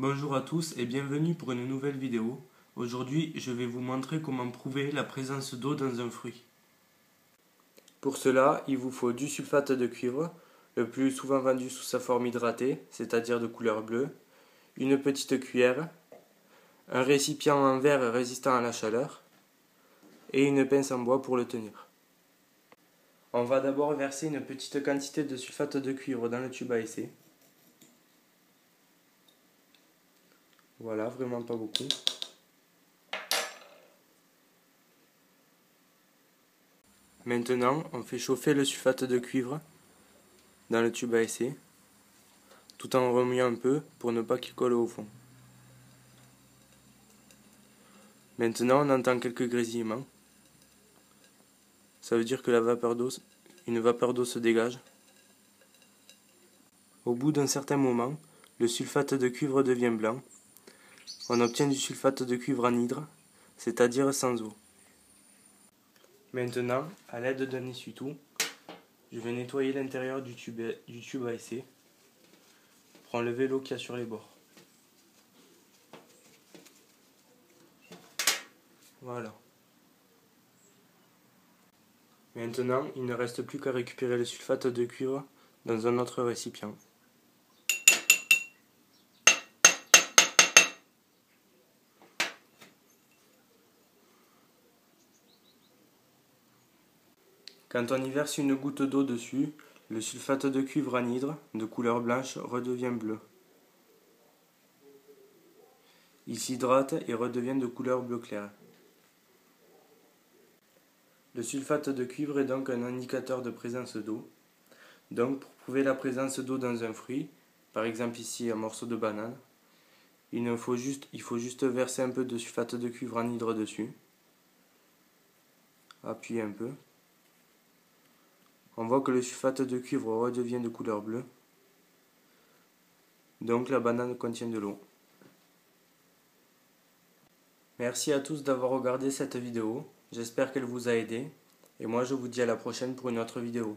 Bonjour à tous et bienvenue pour une nouvelle vidéo. Aujourd'hui, je vais vous montrer comment prouver la présence d'eau dans un fruit. Pour cela, il vous faut du sulfate de cuivre, le plus souvent vendu sous sa forme hydratée, c'est-à-dire de couleur bleue, une petite cuillère, un récipient en verre résistant à la chaleur et une pince en bois pour le tenir. On va d'abord verser une petite quantité de sulfate de cuivre dans le tube à essai. Voilà, vraiment pas beaucoup. Maintenant, on fait chauffer le sulfate de cuivre dans le tube à essai, tout en remuant un peu pour ne pas qu'il colle au fond. Maintenant, on entend quelques grésillements. Ça veut dire que une vapeur d'eau se dégage. Au bout d'un certain moment, le sulfate de cuivre devient blanc. On obtient du sulfate de cuivre anhydre, c'est-à-dire sans eau. Maintenant, à l'aide d'un essuie-tout, je vais nettoyer l'intérieur du tube à essai pour enlever l'eau qu'il y a sur les bords. Voilà. Maintenant, il ne reste plus qu'à récupérer le sulfate de cuivre dans un autre récipient. Quand on y verse une goutte d'eau dessus, le sulfate de cuivre anhydre, de couleur blanche, redevient bleu. Il s'hydrate et redevient de couleur bleu clair. Le sulfate de cuivre est donc un indicateur de présence d'eau. Donc, pour prouver la présence d'eau dans un fruit, par exemple ici un morceau de banane, il faut juste verser un peu de sulfate de cuivre anhydre dessus. Appuyer un peu. On voit que le sulfate de cuivre redevient de couleur bleue. Donc la banane contient de l'eau. Merci à tous d'avoir regardé cette vidéo. J'espère qu'elle vous a aidé. Et moi je vous dis à la prochaine pour une autre vidéo.